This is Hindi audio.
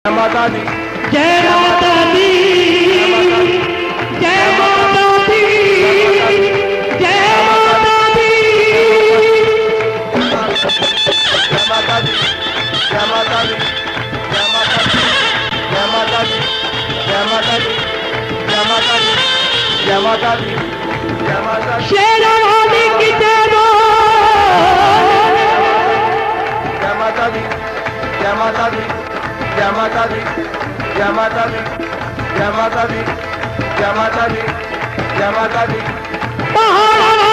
माता दी जय माता दी जय माता दी जय माता दी जय माता दी जय माता दी जय माता दी जय माता दी जय माता दी जय माता दी जय माता दी शेरावाली की जय जय माता दी जय माता दी जय माता दी जय माता दी जय माता दी जय माता दी जय माता दी पहाड़